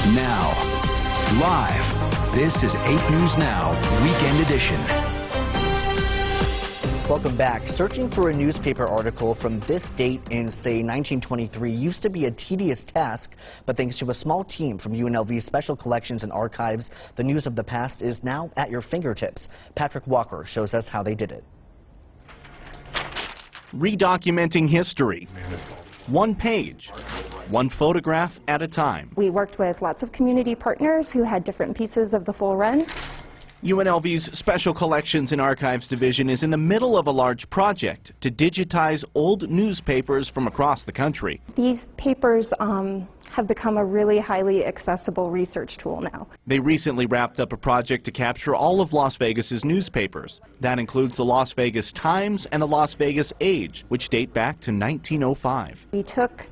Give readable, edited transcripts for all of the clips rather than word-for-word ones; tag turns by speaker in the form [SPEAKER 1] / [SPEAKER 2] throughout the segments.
[SPEAKER 1] Now, live, this is 8 News Now, Weekend Edition.
[SPEAKER 2] Welcome back. Searching for a newspaper article from this date in, say, 1923 used to be a tedious task, but thanks to a small team from UNLV's Special Collections and Archives, the news of the past is now at your fingertips. Patrick Walker shows us how they did it.
[SPEAKER 3] Redocumenting history. One page, one photograph at a time.
[SPEAKER 4] We worked with lots of community partners who had different pieces of the full run.
[SPEAKER 3] UNLV's Special Collections and Archives Division is in the middle of a large project to digitize old newspapers from across the country.
[SPEAKER 4] These papers have become a really highly accessible research tool now.
[SPEAKER 3] They recently wrapped up a project to capture all of Las Vegas's newspapers. That includes the Las Vegas Times and the Las Vegas Age, which date back to 1905.
[SPEAKER 4] We took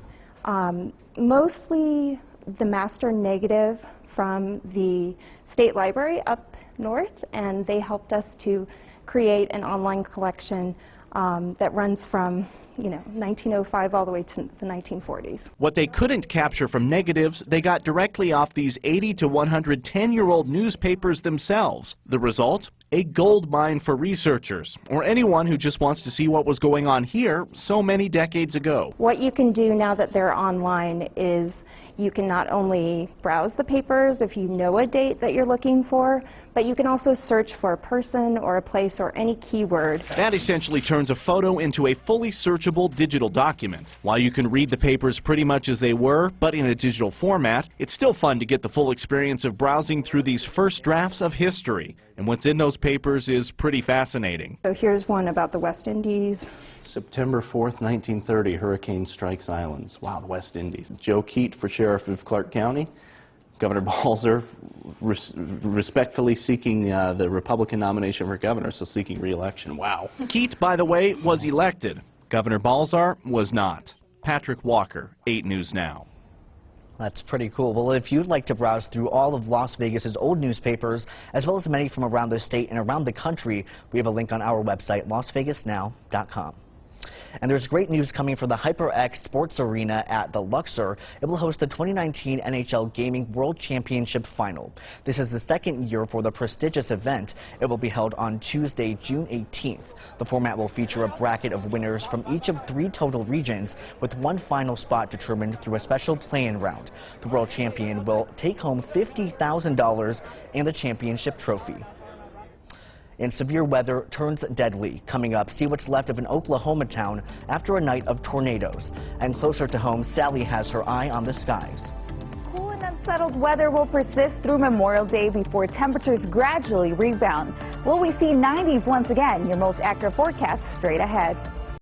[SPEAKER 4] mostly the master negative from the State Library up north, and they helped us to create an online collection that runs from 1905 all the way to the 1940s.
[SPEAKER 3] What they couldn't capture from negatives, they got directly off these 80 to 110-year-old newspapers themselves. The result? A gold mine for researchers, or anyone who just wants to see what was going on here so many decades ago.
[SPEAKER 4] What you can do now that they're online is you can not only browse the papers if you know a date that you're looking for, but you can also search for a person or a place or any keyword.
[SPEAKER 3] That essentially turns a photo into a fully searchable digital document. While you can read the papers pretty much as they were, but in a digital format, it's still fun to get the full experience of browsing through these first drafts of history. And what's in those papers is pretty fascinating.
[SPEAKER 4] So here's one about the West Indies.
[SPEAKER 5] September 4th, 1930, hurricane strikes islands. Wow, the West Indies. Joe Keat for sheriff of Clark County. Governor Balzer respectfully seeking the Republican nomination for governor, so seeking re-election. Wow.
[SPEAKER 3] Keat, by the way, was elected. Governor Balzer was not. Patrick Walker, 8 News Now.
[SPEAKER 2] That's pretty cool. Well, if you'd like to browse through all of Las Vegas's old newspapers, as well as many from around the state and around the country, we have a link on our website, lasvegasnow.com. And there's great news coming for the HyperX Sports Arena at the Luxor. It will host the 2019 NHL Gaming World Championship Final. This is the second year for the prestigious event. It will be held on Tuesday, June 18th. The format will feature a bracket of winners from each of 3 total regions, with one final spot determined through a special play-in round. The world champion will take home $50,000 and the championship trophy. And severe weather turns deadly. Coming up, see what's left of an Oklahoma town after a night of tornadoes. And closer to home, Sally has her eye on the skies.
[SPEAKER 6] Cool and unsettled weather will persist through Memorial Day before temperatures gradually rebound. Will we see 90s once again? Your most accurate forecast straight ahead.